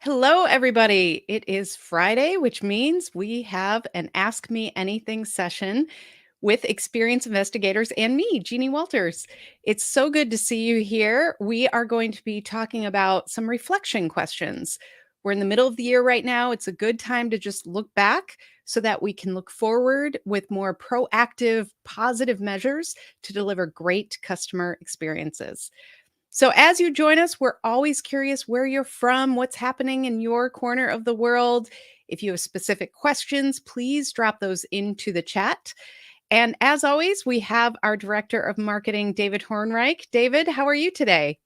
Hello, everybody. It is Friday, which means we have an Ask Me Anything session with experienced investigators and me, Jeannie Walters. It's so good to see you here. We are going to be talking about some reflection questions. We're in the middle of the year right now. It's a good time to just look back so that we can look forward with more proactive, positive measures to deliver great customer experiences. So, as you join us, we're always curious where you're from, what's happening in your corner of the world. If you have specific questions, please drop those into the chat. And as always, we have our Director of Marketing, David Hornreich. David, how are you today?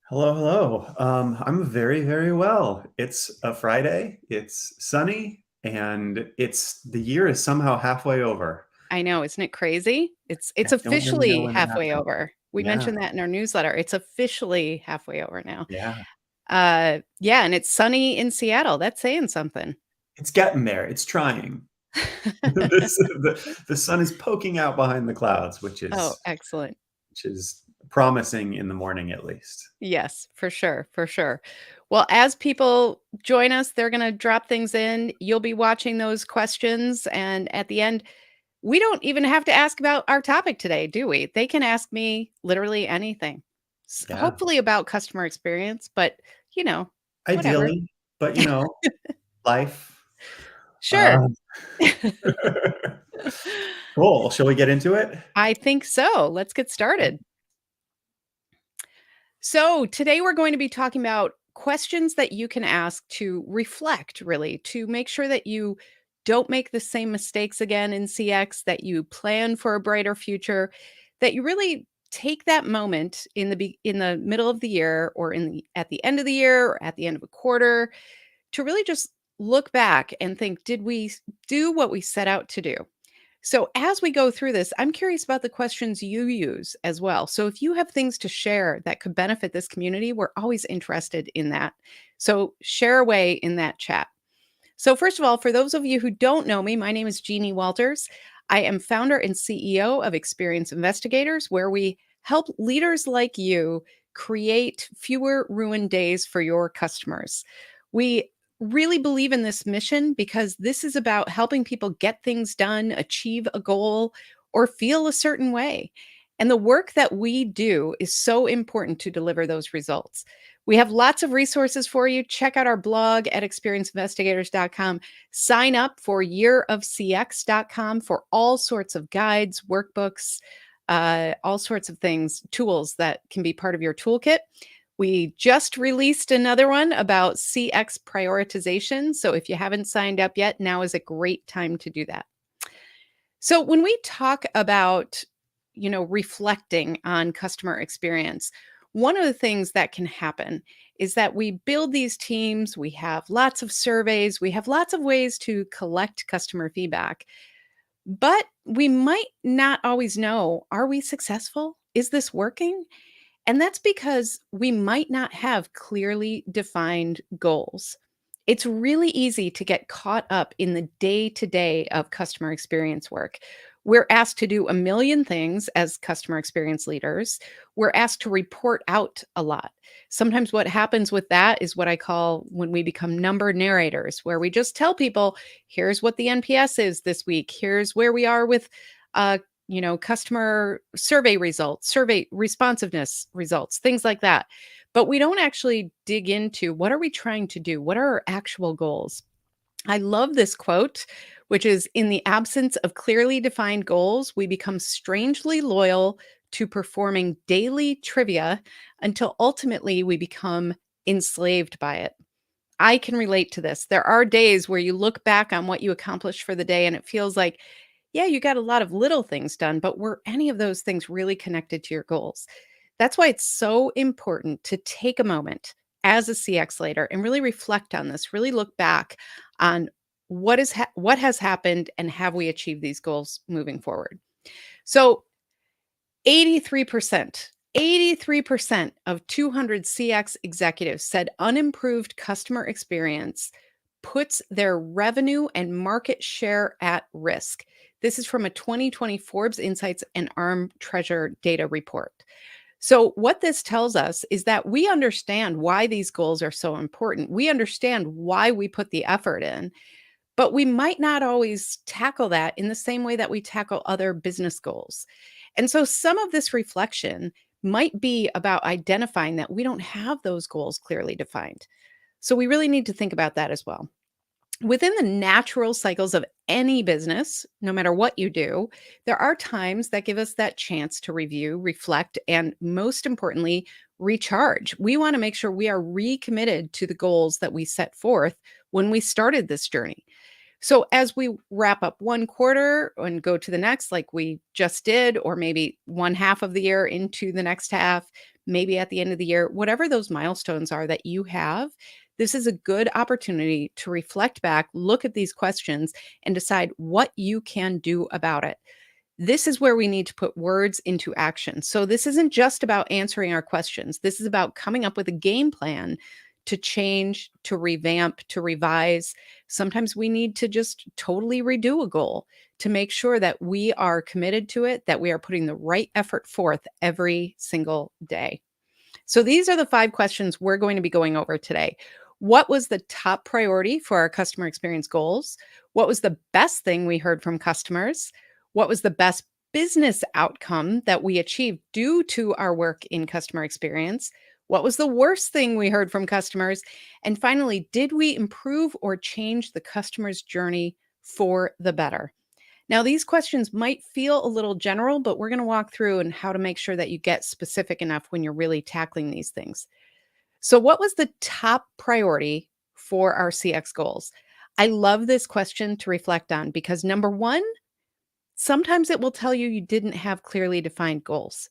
Hello, hello. I'm very, very well. It's a Friday, it's sunny, and the year is somehow halfway over. I know, isn't it crazy? It's I don't really know officially when it halfway happened. over. We Yeah, mentioned that in our newsletter. It's officially halfway over now. yeah. Yeah, and it's sunny in Seattle. That's saying something. It's getting there. It's trying. The sun is poking out behind the clouds, which Oh, is excellent. which is promising in the morning at least. Yes, for sure, for sure. Well, as people join us, they're going to drop things in. You'll be watching those questions. And at the end, we don't even have to ask about our topic today, do we? They can ask me literally anything, Yeah, hopefully about customer experience, but you know, whatever. ideally, but life. Sure. Um, cool. Shall we get into it? I think so. Let's get started. So, today we're going to be talking about questions that you can ask to reflect, really, to make sure that you don't make the same mistakes again in CX, that you plan for a brighter future, that you really take that moment in the middle of the year or at the end of the year or at the end of a quarter to really just look back and think, did we do what we set out to do? So, as we go through this, I'm curious about the questions you use as well. So, if you have things to share that could benefit this community, we're always interested in that. So, share away in that chat. So, first of all, for those of you who don't know me, my name is Jeannie Walters. I am founder and CEO of Experience Investigators, where we help leaders like you create fewer ruined days for your customers. We really believe in this mission because this is about helping people get things done, achieve a goal, or feel a certain way. And the work that we do is so important to deliver those results. We have lots of resources for you. Check out our blog at experienceinvestigators.com. Sign up for yearofcx.com for all sorts of guides, workbooks, all sorts of things, tools that can be part of your toolkit. We just released another one about CX prioritization. So if you haven't signed up yet, now is a great time to do that. So when we talk about, reflecting on customer experience, one of the things that can happen is that we build these teams, we have lots of surveys, we have lots of ways to collect customer feedback, but we might not always know, are we successful? Is this working? And that's because we might not have clearly defined goals. It's really easy to get caught up in the day to day of customer experience work. We're asked to do a million things as customer experience leaders. We're asked to report out a lot. Sometimes what happens with that is what I call when we become number narrators, where we just tell people, here's what the NPS is this week, here's where we are with customer survey results, survey responsiveness results, things like that. But we don't actually dig into what are we trying to do? What are our actual goals? I love this quote, which is in the absence of clearly defined goals, we become strangely loyal to performing daily trivia until ultimately we become enslaved by it. I can relate to this. There are days where you look back on what you accomplished for the day and it feels like, yeah, you got a lot of little things done, but were any of those things really connected to your goals? That's why it's so important to take a moment as a CX leader and really reflect on this, really look back on what has happened and have we achieved these goals moving forward. So 83% of 200 CX executives said unimproved customer experience puts their revenue and market share at risk. This is from a 2020 Forbes Insights and ARM Treasure data report. So, what this tells us is that we understand why these goals are so important. We understand why we put the effort in, but we might not always tackle that in the same way that we tackle other business goals. And so, some of this reflection might be about identifying that we don't have those goals clearly defined. So, we really need to think about that as well. Within the natural cycles of any business, no matter what you do, there are times that give us that chance to review, reflect, and most importantly, recharge. We want to make sure we are recommitted to the goals that we set forth when we started this journey. So, as we wrap up one quarter and go to the next, like we just did, or maybe one half of the year into the next half, maybe at the end of the year, whatever those milestones are that you have, this is a good opportunity to reflect back, look at these questions, and decide what you can do about it. This is where we need to put words into action. So, this isn't just about answering our questions. This is about coming up with a game plan to change, to revamp, to revise. Sometimes we need to just totally redo a goal to make sure that we are committed to it, that we are putting the right effort forth every single day. So these are the 5 questions we're going to be going over today. What was the top priority for our customer experience goals? What was the best thing we heard from customers? What was the best business outcome that we achieved due to our work in customer experience? What was the worst thing we heard from customers? And finally, did we improve or change the customer's journey for the better? Now, these questions might feel a little general, but we're going to walk through and how to make sure that you get specific enough when you're really tackling these things. So, what was the top priority for our CX goals? I love this question to reflect on because number one, sometimes it will tell you didn't have clearly defined goals.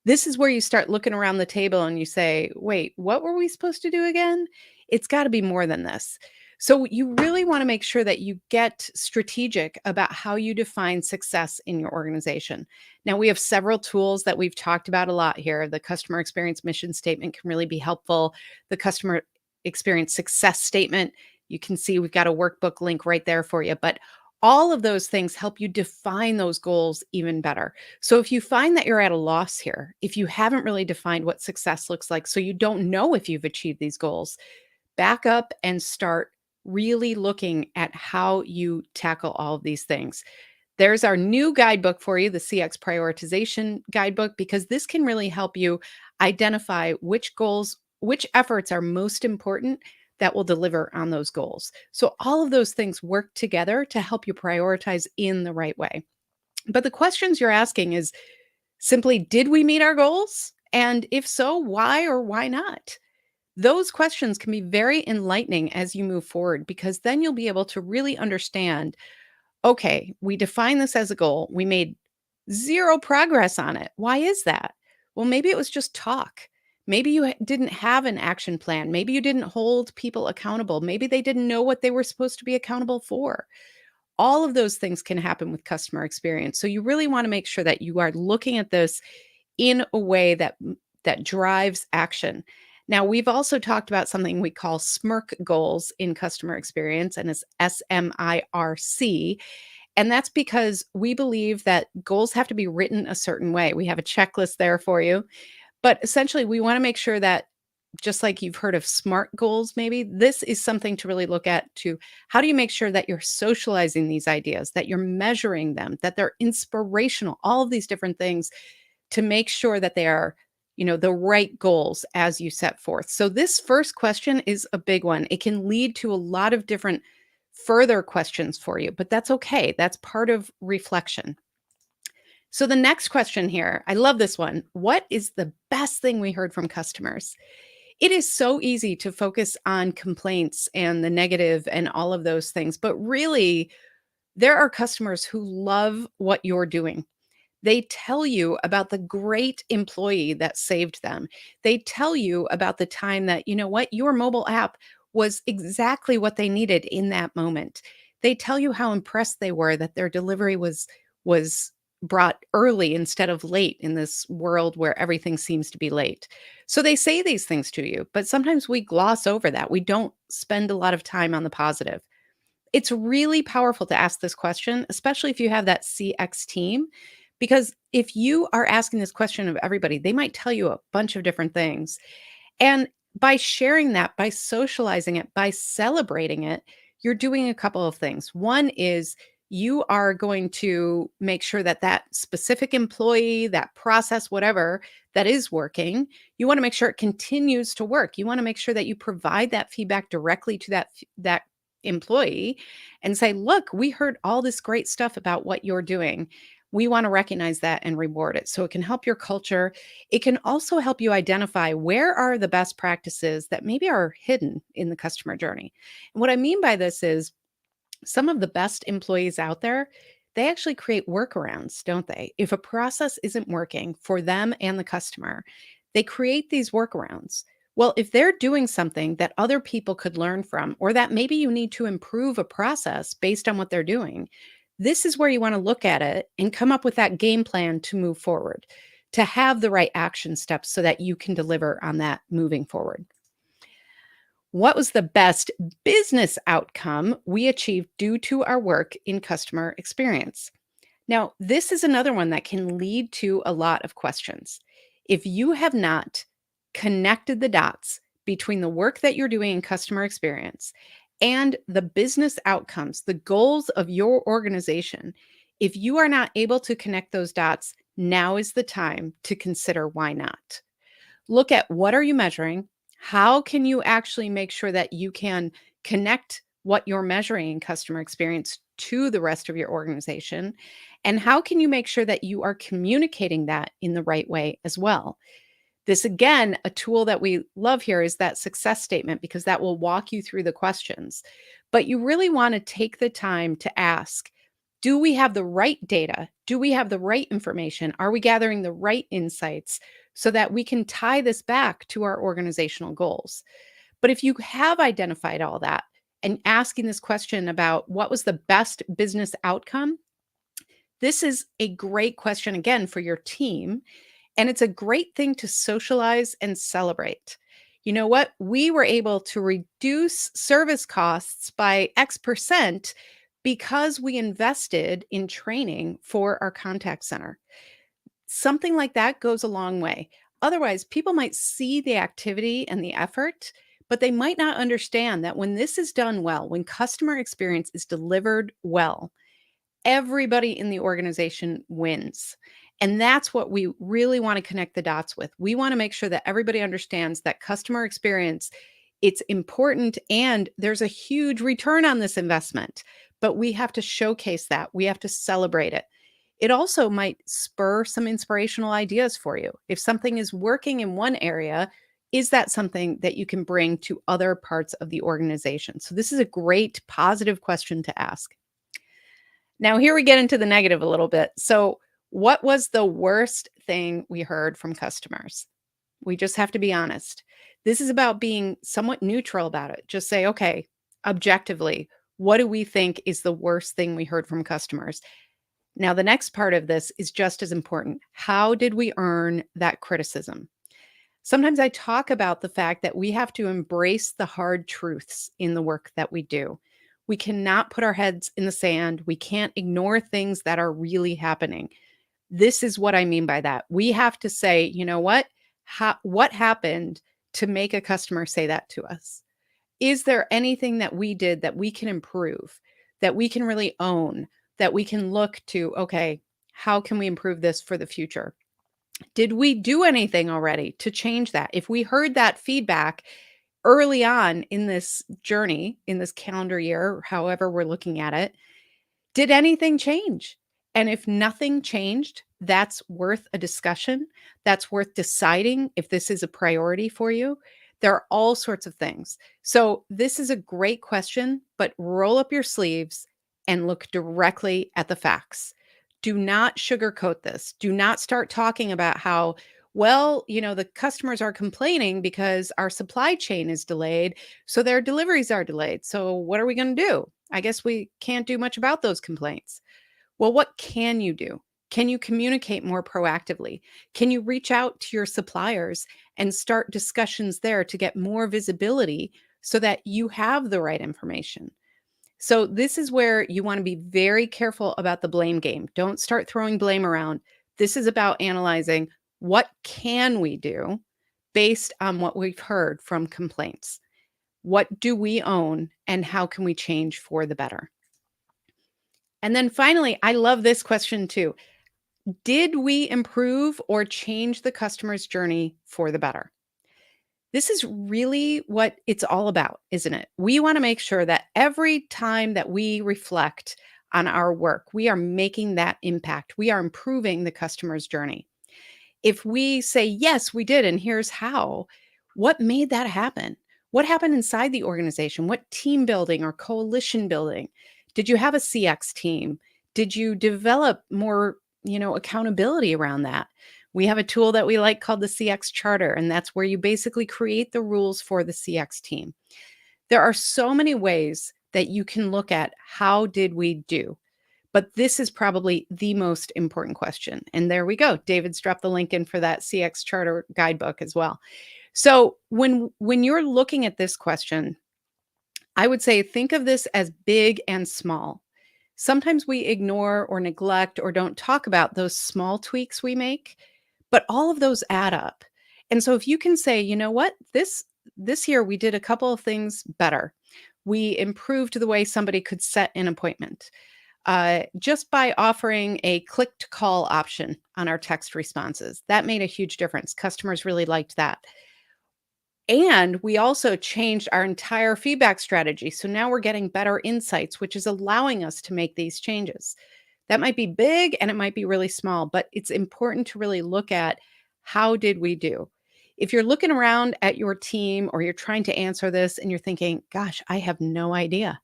This is where you start looking around the table and you say, wait, what were we supposed to do again? It's got to be more than this. So, you really want to make sure that you get strategic about how you define success in your organization. Now, we have several tools that we've talked about a lot here. The customer experience mission statement can really be helpful. The customer experience success statement, you can see we've got a workbook link right there for you. But all of those things help you define those goals even better. So if you find that you're at a loss here, if you haven't really defined what success looks like, so you don't know if you've achieved these goals, back up and start really looking at how you tackle all of these things. There's our new guidebook for you, the CX prioritization guidebook, because this can really help you identify which goals, which efforts are most important that will deliver on those goals. So all of those things work together to help you prioritize in the right way. But the questions you're asking is simply, did we meet our goals? And if so, why or why not? Those questions can be very enlightening as you move forward because then you'll be able to really understand, okay, we defined this as a goal. We made zero progress on it. Why is that? Well, maybe it was just talk. Maybe you didn't have an action plan. Maybe you didn't hold people accountable. Maybe they didn't know what they were supposed to be accountable for. All of those things can happen with customer experience. So you really want to make sure that you are looking at this in a way that drives action. Now, we've also talked about something we call SMIRC goals in customer experience, and it's SMIRC. And that's because we believe that goals have to be written a certain way. We have a checklist there for you. But essentially, we want to make sure that just like you've heard of SMART goals, maybe this is something to really look at to how do you make sure that you're socializing these ideas, that you're measuring them, that they're inspirational, all of these different things to make sure that they are, the right goals as you set forth. So this first question is a big one. It can lead to a lot of different further questions for you, but that's okay. That's part of reflection. So the next question here, I love this one. What is the best thing we heard from customers? It is so easy to focus on complaints and the negative and all of those things, but really, there are customers who love what you're doing. They tell you about the great employee that saved them. They tell you about the time that, you know what, your mobile app was exactly what they needed in that moment. They tell you how impressed they were that their delivery was brought early instead of late in this world where everything seems to be late. So they say these things to you, but sometimes we gloss over that. We don't spend a lot of time on the positive. It's really powerful to ask this question, especially if you have that CX team, Because if you are asking this question of everybody, they might tell you a bunch of different things. And by sharing that, by socializing it, by celebrating it, you're doing a couple of things. One is you are going to make sure that that specific employee, that process, whatever that is working, you want to make sure it continues to work. You want to make sure that you provide that feedback directly to that employee and say, "Look, we heard all this great stuff about what you're doing. We want to recognize that and reward it." So it can help your culture. It can also help you identify where are the best practices that maybe are hidden in the customer journey. And what I mean by this is some of the best employees out there, they actually create workarounds, don't they? If a process isn't working for them and the customer, they create these workarounds. Well, if they're doing something that other people could learn from, or that maybe you need to improve a process based on what they're doing, this is where you want to look at it and come up with that game plan to move forward, to have the right action steps so that you can deliver on that moving forward. What was the best business outcome we achieved due to our work in customer experience? Now, this is another one that can lead to a lot of questions. If you have not connected the dots between the work that you're doing in customer experience and the business outcomes, the goals of your organization, if you are not able to connect those dots, now is the time to consider why not. Look at what are you measuring? How can you actually make sure that you can connect what you're measuring in customer experience to the rest of your organization? And how can you make sure that you are communicating that in the right way as well? This, again, a tool that we love here is that success statement because that will walk you through the questions. But you really want to take the time to ask, do we have the right data? Do we have the right information? Are we gathering the right insights so that we can tie this back to our organizational goals? But if you have identified all that and asking this question about what was the best business outcome, this is a great question again for your team, and it's a great thing to socialize and celebrate. You know what? We were able to reduce service costs by X% because we invested in training for our contact center. Something like that goes a long way. Otherwise, people might see the activity and the effort, but they might not understand that when this is done well, when customer experience is delivered well, everybody in the organization wins. And that's what we really want to connect the dots with. We want to make sure that everybody understands that customer experience, it's important and there's a huge return on this investment. But we have to showcase that. We have to celebrate it. It also might spur some inspirational ideas for you. If something is working in one area, is that something that you can bring to other parts of the organization? So this is a great positive question to ask. Now, here we get into the negative a little bit. So, what was the worst thing we heard from customers? We just have to be honest. This is about being somewhat neutral about it. Just say, okay, objectively, what do we think is the worst thing we heard from customers? Now, the next part of this is just as important. How did we earn that criticism? Sometimes I talk about the fact that we have to embrace the hard truths in the work that we do. We cannot put our heads in the sand. We can't ignore things that are really happening. This is what I mean by that. We have to say, you know what? What happened to make a customer say that to us? Is there anything that we did that we can improve, that we can really own, that we can look to, okay, how can we improve this for the future? Did we do anything already to change that? If we heard that feedback early on in this journey, in this calendar year, however we're looking at it, did anything change? And if nothing changed, that's worth a discussion. That's worth deciding if this is a priority for you. There are all sorts of things. So, this is a great question, but roll up your sleeves and look directly at the facts. Do not sugarcoat this. Do not start talking about how, well, the customers are complaining because our supply chain is delayed. So their deliveries are delayed. So what are we going to do? I guess we can't do much about those complaints. Well, what can you do? Can you communicate more proactively? Can you reach out to your suppliers and start discussions there to get more visibility so that you have the right information? So this is where you want to be very careful about the blame game. Don't start throwing blame around. This is about analyzing what can we do based on what we've heard from complaints. What do we own and how can we change for the better? And then finally, I love this question too. Did we improve or change the customer's journey for the better? This is really what it's all about, isn't it? We want to make sure that every time that we reflect on our work, we are making that impact. We are improving the customer's journey. If we say, yes, we did, and here's how, what made that happen? What happened inside the organization? What team building or coalition building? Did you have a CX team? Did you develop more, accountability around that? We have a tool that we like called the CX Charter, and that's where you basically create the rules for the CX team. There are so many ways that you can look at how did we do? But this is probably the most important question. And there we go. David's dropped the link in for that CX Charter guidebook as well. So when you're looking at this question, I would say think of this as big and small. Sometimes we ignore or neglect or don't talk about those small tweaks we make, but all of those add up. And so if you can say, you know what, this year we did a couple of things better. We improved the way somebody could set an appointment just by offering a click to call option on our text responses. That made a huge difference. Customers really liked that. And we also changed our entire feedback strategy. So now we're getting better insights, which is allowing us to make these changes. That might be big and it might be really small, but it's important to really look at how did we do? If you're looking around at your team or you're trying to answer this and you're thinking, gosh, I have no idea.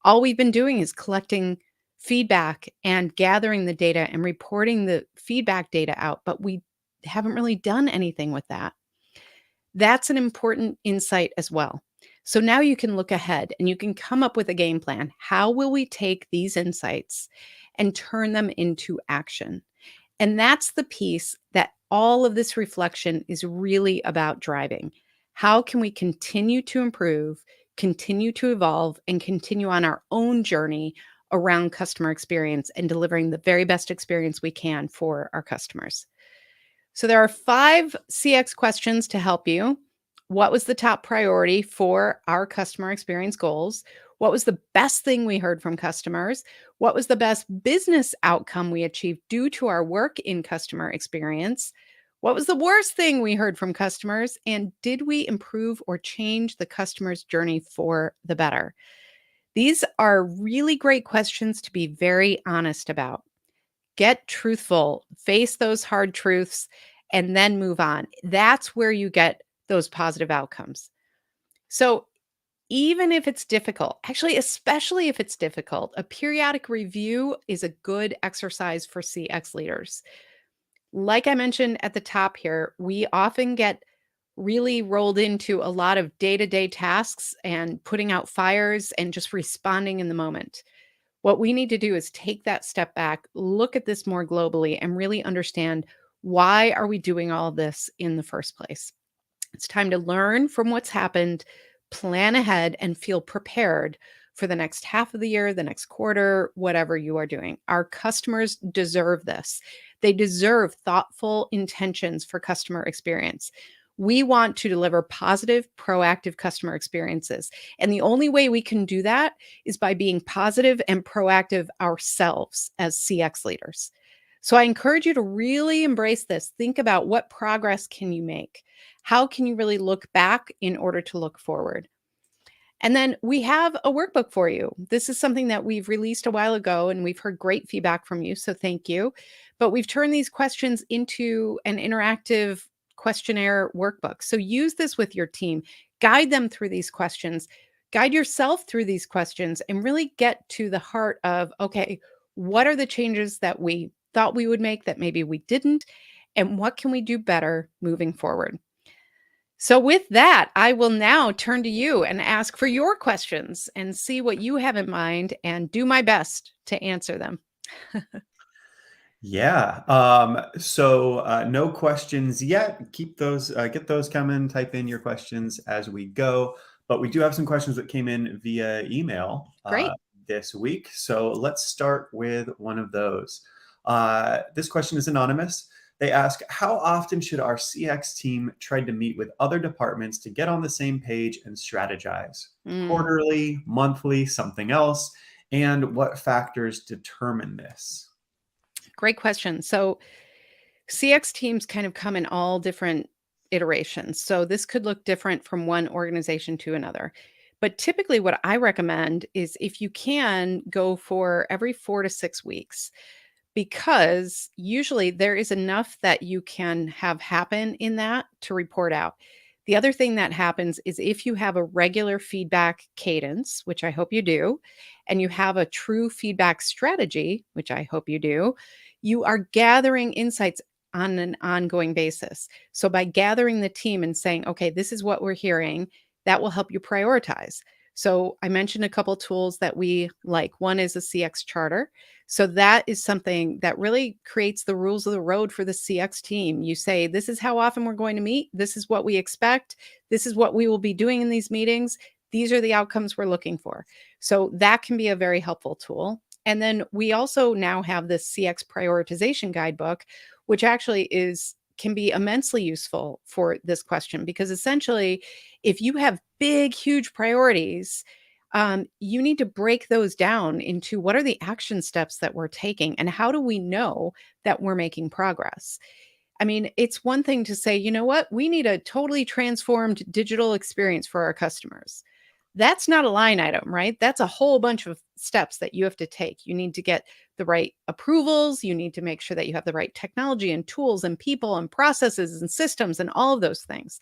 All we've been doing is collecting feedback and gathering the data and reporting the feedback data out, but we haven't really done anything with that. That's an important insight as well. So now you can look ahead and you can come up with a game plan. How will we take these insights and turn them into action? And that's the piece that all of this reflection is really about driving. How can we continue to improve, continue to evolve, and continue on our own journey around customer experience and delivering the very best experience we can for our customers? So there are 5 CX questions to help you. What was the top priority for our customer experience goals? What was the best thing we heard from customers? What was the best business outcome we achieved due to our work in customer experience? What was the worst thing we heard from customers? And did we improve or change the customer's journey for the better? These are really great questions to be very honest about. Get truthful, face those hard truths, and then move on. That's where you get those positive outcomes. So, even if it's difficult, actually, especially if it's difficult, a periodic review is a good exercise for CX leaders. Like I mentioned at the top here, we often get really rolled into a lot of day to day tasks and putting out fires and just responding in the moment. What we need to do is take that step back, look at this more globally, and really understand why are we doing all of this in the first place. It's time to learn from what's happened, plan ahead, and feel prepared for the next half of the year, the next quarter, whatever you are doing. Our customers deserve this. They deserve thoughtful intentions for customer experience. We want to deliver positive, proactive customer experiences. And the only way we can do that is by being positive and proactive ourselves as CX leaders. So I encourage you to really embrace this. Think about what progress can you make? How can you really look back in order to look forward? And then we have a workbook for you. This is something that we've released a while ago and we've heard great feedback from you. So thank you. But we've turned these questions into an interactive questionnaire workbook. So use this with your team, guide them through these questions, guide yourself through these questions, and really get to the heart of okay, what are the changes that we thought we would make that maybe we didn't? And what can we do better moving forward? So, with that, I will now turn to you and ask for your questions and see what you have in mind and do my best to answer them. Yeah. No questions yet. Keep those, get those coming. Type in your questions as we go. But we do have some questions that came in via email. Great. this week. So let's start with one of those. This question is anonymous. They ask, how often should our CX team try to meet with other departments to get on the same page and strategize? Mm, Quarterly, monthly, something else? And what factors determine this? great question. So CX teams kind of come in all different iterations. So this could look different from one organization to another. But typically, what I recommend is if you can go for every 4 to 6 weeks, because usually there is enough that you can have happen in that to report out. The other thing that happens is if you have a regular feedback cadence, which I hope you do, and you have a true feedback strategy, which I hope you do, you are gathering insights on an ongoing basis. So by gathering the team and saying, okay, this is what we're hearing, that will help you prioritize. So I mentioned a couple tools that we like. One is a CX charter. So that is something that really creates the rules of the road for the CX team. You say, this is how often we're going to meet. This is what we expect. This is what we will be doing in these meetings. These are the outcomes we're looking for. So that can be a very helpful tool. And then we also now have this CX prioritization guidebook, which actually is can be immensely useful for this question because essentially, if you have big, huge priorities, you need to break those down into what are the action steps that we're taking and how do we know that we're making progress? I mean, it's one thing to say, you know what, we need a totally transformed digital experience for our customers. That's not a line item, right? That's a whole bunch of steps that you have to take. You need to get the right approvals. You need to make sure that you have the right technology and tools and people and processes and systems and all of those things.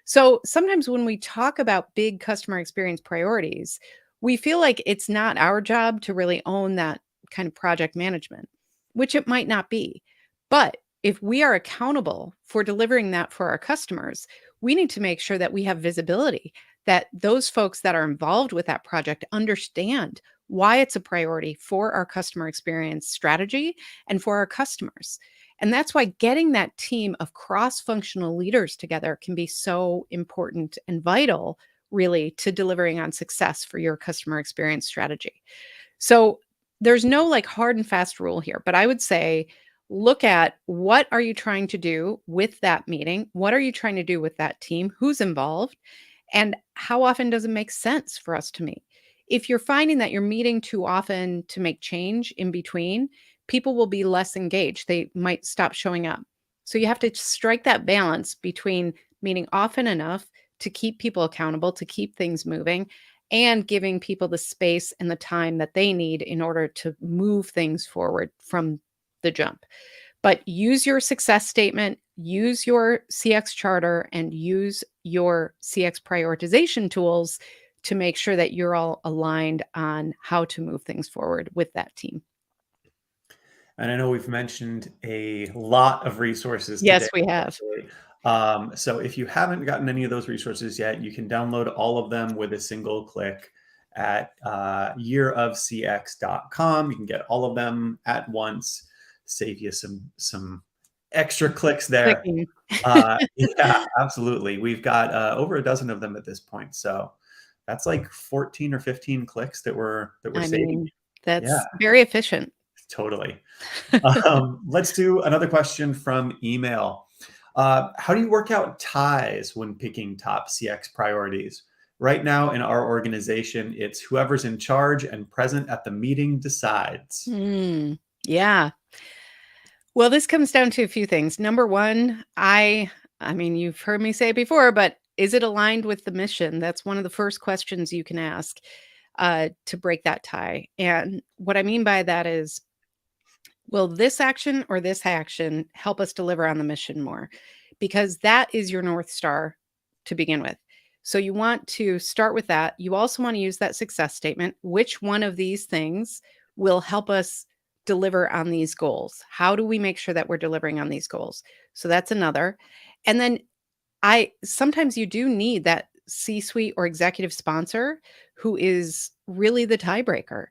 So sometimes when we talk about big customer experience priorities, we feel like it's not our job to really own that kind of project management, which it might not be. But if we are accountable for delivering that for our customers, we need to make sure that we have visibility, that those folks that are involved with that project understand why it's a priority for our customer experience strategy and for our customers. And that's why getting that team of cross functional leaders together can be so important and vital, really, to delivering on success for your customer experience strategy. So there's no like hard and fast rule here, but I would say look at what are you trying to do with that meeting? What are you trying to do with that team? Who's involved? And how often does it make sense for us to meet? If you're finding that you're meeting too often to make change in between, people will be less engaged. They might stop showing up. So you have to strike that balance between meeting often enough to keep people accountable, to keep things moving, and giving people the space and the time that they need in order to move things forward from the jump. But use your success statement, use your CX charter, and use your CX prioritization tools to make sure that you're all aligned on how to move things forward with that team. And I know we've mentioned a lot of resources today. Yes, we have. Actually. So if you haven't gotten any of those resources yet, you can download all of them with a single click at yearofcx.com. You can get all of them at once, save you some extra clicks there. Clicking. Yeah, absolutely. We've got over a dozen of them at this point, so that's like 14 or 15 clicks that we're I saving. mean, Yeah, that's very efficient. totally. Let's do another question from email. How do you work out ties when picking top CX priorities? Right now in our organization, it's whoever's in charge and present at the meeting decides. Yeah. Well, this comes down to a few things. Number one, I mean, you've heard me say it before, but is it aligned with the mission? That's one of the first questions you can ask to break that tie. And what I mean by that is, will this action or this action help us deliver on the mission more? Because that is your North Star to begin with. So you want to start with that. You also want to use that success statement. Which one of these things will help us deliver on these goals? How do we make sure that we're delivering on these goals? So that's another. And then I sometimes you do need that C-suite or executive sponsor who is really the tiebreaker.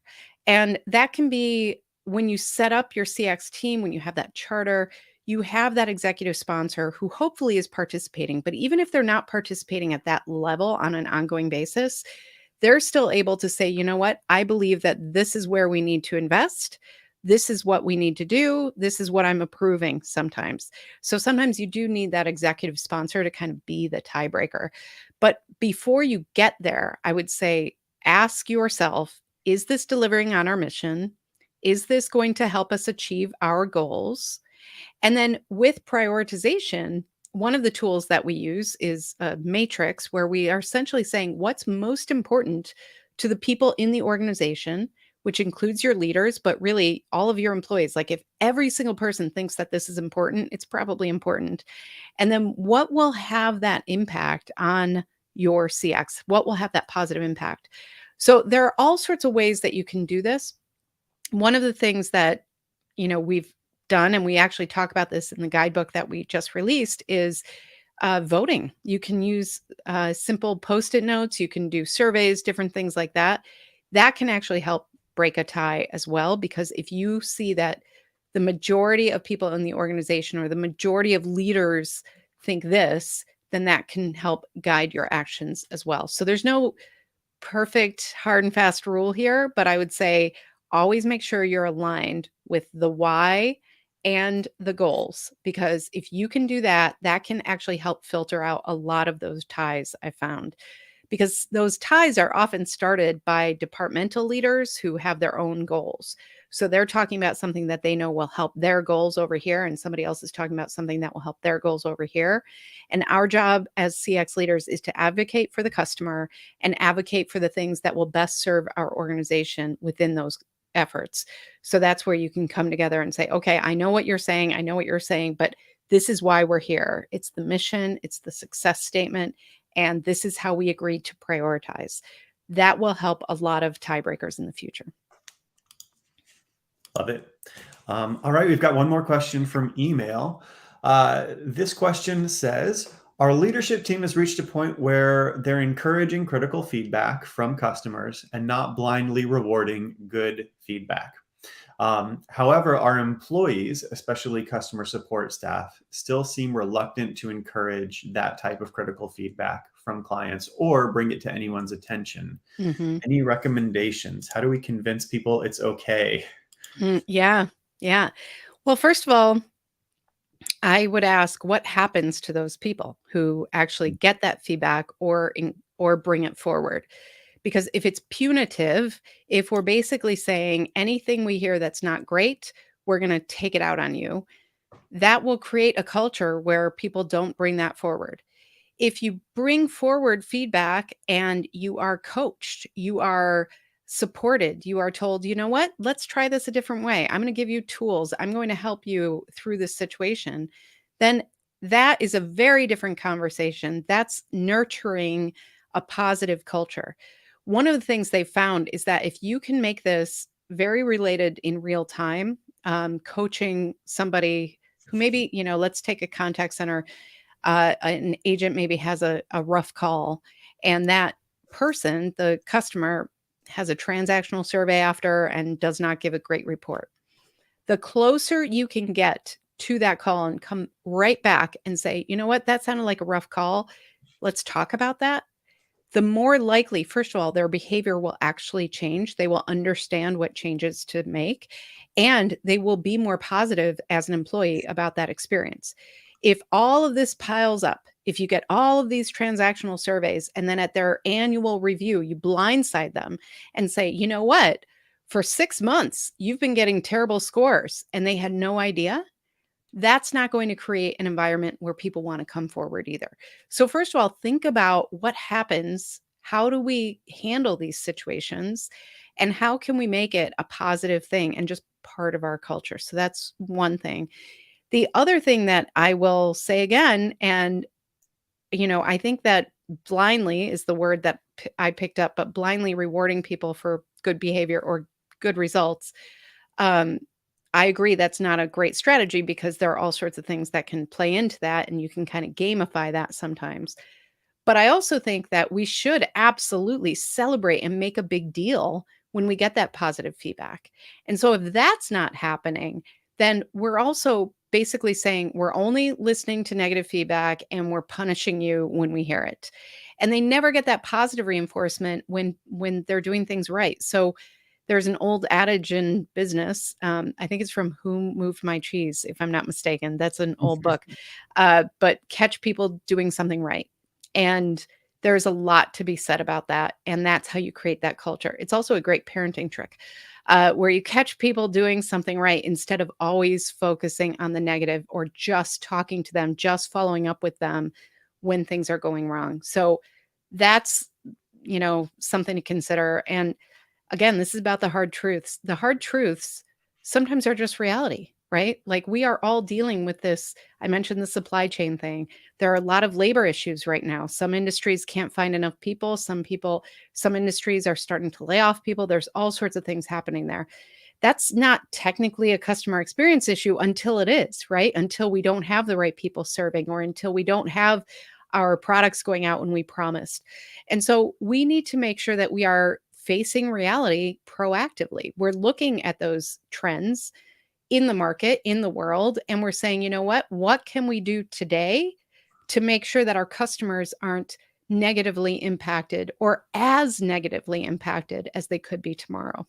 And that can be when you set up your CX team, when you have that charter, you have that executive sponsor who hopefully is participating. But even if they're not participating at that level on an ongoing basis, they're still able to say, you know what, I believe that this is where we need to invest. This is what we need to do. This is what I'm approving sometimes. So sometimes you do need that executive sponsor to kind of be the tiebreaker. But before you get there, I would say ask yourself, is this delivering on our mission? Is this going to help us achieve our goals? And then with prioritization, one of the tools that we use is a matrix where we are essentially saying what's most important to the people in the organization, which includes your leaders, but really all of your employees. Like if every single person thinks that this is important, it's probably important. And then what will have that impact on your CX? What will have that positive impact? So there are all sorts of ways that you can do this. One of the things that, we've done, and we actually talk about this in the guidebook that we just released, is voting. You can use simple post-it notes. You can do surveys, different things like that. That can actually help break a tie as well, because if you see that the majority of people in the organization or the majority of leaders think this, then that can help guide your actions as well. So there's no perfect hard and fast rule here, but I would say always make sure you're aligned with the why and the goals, because if you can do that, that can actually help filter out a lot of those ties I found, because those ties are often started by departmental leaders who have their own goals. So they're talking about something that they know will help their goals over here, and somebody else is talking about something that will help their goals over here. And our job as CX leaders is to advocate for the customer and advocate for the things that will best serve our organization within those efforts. So that's where you can come together and say, okay, I know what you're saying. I know what you're saying, but this is why we're here. It's the mission, it's the success statement, and this is how we agreed to prioritize. That will help a lot of tiebreakers in the future. Love it. All right, we've got one more question from email. This question says, our leadership team has reached a point where they're encouraging critical feedback from customers and not blindly rewarding good feedback. However, our employees, especially customer support staff, still seem reluctant to encourage that type of critical feedback from clients or bring it to anyone's attention. Mhm. Any recommendations? How do we convince people it's okay? Yeah. Yeah. Well, first of all, I would ask what happens to those people who actually get that feedback or bring it forward. Because if it's punitive, if we're basically saying anything we hear that's not great, we're going to take it out on you, that will create a culture where people don't bring that forward. If you bring forward feedback and you are coached, you are supported, you are told, you know what, let's try this a different way. I'm going to give you tools. I'm going to help you through this situation. Then that is a very different conversation. That's nurturing a positive culture. One of the things they found is that if you can make this very related in real time, coaching somebody who maybe, let's take a contact center, an agent maybe has a rough call, and that person, the customer, has a transactional survey after and does not give a great report. The closer you can get to that call and come right back and say, you know what, that sounded like a rough call. Let's talk about that. The more likely, first of all, their behavior will actually change. They will understand what changes to make, and they will be more positive as an employee about that experience. If all of this piles up, if you get all of these transactional surveys and then at their annual review, you blindside them and say, you know what, for 6 months, you've been getting terrible scores and they had no idea, that's not going to create an environment where people want to come forward either. So, first of all, think about what happens. How do we handle these situations? And how can we make it a positive thing and just part of our culture? So, that's one thing. The other thing that I will say again, and I think that blindly is the word that I picked up, but blindly rewarding people for good behavior or good results, um, I agree that's not a great strategy, because there are all sorts of things that can play into that and you can kind of gamify that sometimes. But I also think that we should absolutely celebrate and make a big deal when we get that positive feedback. And so if that's not happening, then we're also basically saying we're only listening to negative feedback and we're punishing you when we hear it. and they never get that positive reinforcement when they're doing things right. So there's an old adage in business. I think it's from Who Moved My Cheese, if I'm not mistaken. That's an old book. But catch people doing something right. And there's a lot to be said about that. And that's how you create that culture. It's also a great parenting trick where you catch people doing something right instead of always focusing on the negative or just talking to them, just following up with them when things are going wrong. So that's, something to consider. And again, this is about the hard truths. The hard truths sometimes are just reality, right? Like we are all dealing with this. I mentioned the supply chain thing. There are a lot of labor issues right now. Some industries can't find enough people. Some industries are starting to lay off people. There's all sorts of things happening there. That's not technically a customer experience issue until it is, right? Until we don't have the right people serving or until we don't have our products going out when we promised. And so we need to make sure that we are facing reality proactively. We're looking at those trends in the market, in the world, and we're saying, you know what? What can we do today to make sure that our customers aren't negatively impacted or as negatively impacted as they could be tomorrow?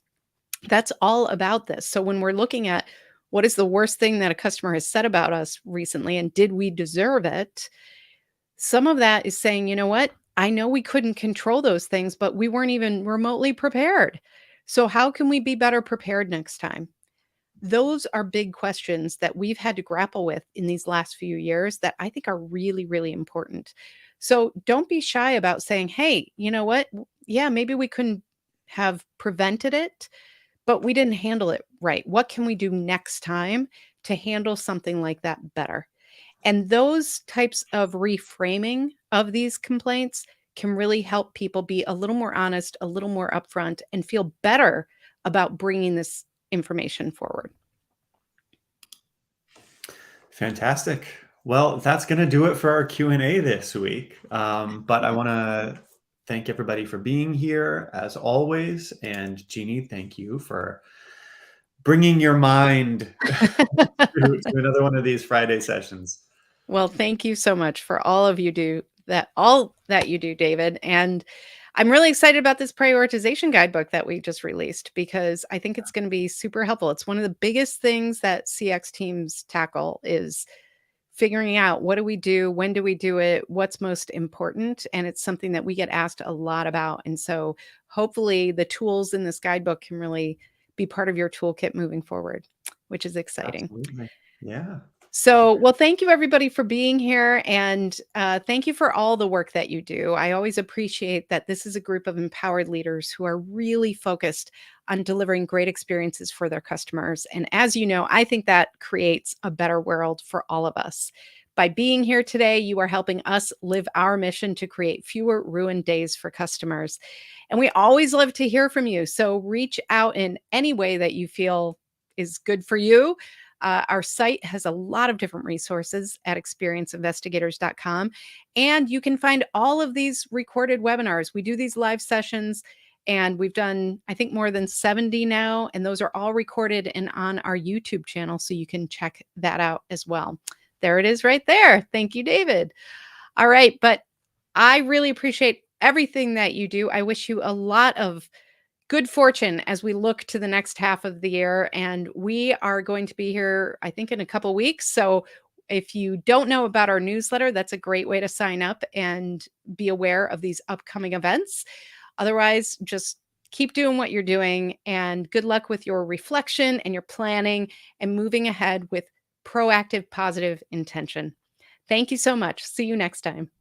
That's all about this. So when we're looking at what is the worst thing that a customer has said about us recently and did we deserve it? Some of that is saying, you know what? I know we couldn't control those things, but we weren't even remotely prepared. So how can we be better prepared next time? Those are big questions that we've had to grapple with in these last few years that I think are really, really important. So don't be shy about saying, hey, you know what? Yeah, maybe we couldn't have prevented it, but we didn't handle it right. What can we do next time to handle something like that better? And those types of reframing of these complaints can really help people be a little more honest, a little more upfront, and feel better about bringing this information forward. Fantastic. Well, that's going to do it for our Q&A this week. But I want to thank everybody for being here as always. And Jeannie, thank you for bringing your mind to another one of these Friday sessions. Well, thank you so much for all that you do, David. And I'm really excited about this prioritization guidebook that we just released because I think it's going to be super helpful. It's one of the biggest things that CX teams tackle is figuring out what do we do, when do we do it, what's most important, and it's something that we get asked a lot about. And so hopefully the tools in this guidebook can really be part of your toolkit moving forward, which is exciting. Absolutely. Yeah. So, well, thank you everybody for being here. And thank you for all the work that you do. I always appreciate that this is a group of empowered leaders who are really focused on delivering great experiences for their customers. And as you know, I think that creates a better world for all of us. By being here today, you are helping us live our mission to create fewer ruined days for customers. And we always love to hear from you. So reach out in any way that you feel is good for you. Our site has a lot of different resources at experienceinvestigators.com. And you can find all of these recorded webinars. We do these live sessions, and we've done, I think, more than 70 now. And those are all recorded and on our YouTube channel. So you can check that out as well. There it is right there. Thank you, David. All right. But I really appreciate everything that you do. I wish you a lot of good fortune as we look to the next half of the year. And we are going to be here, I think, in a couple weeks. So if you don't know about our newsletter, that's a great way to sign up and be aware of these upcoming events. Otherwise, just keep doing what you're doing and good luck with your reflection and your planning and moving ahead with proactive, positive intention. Thank you so much. See you next time.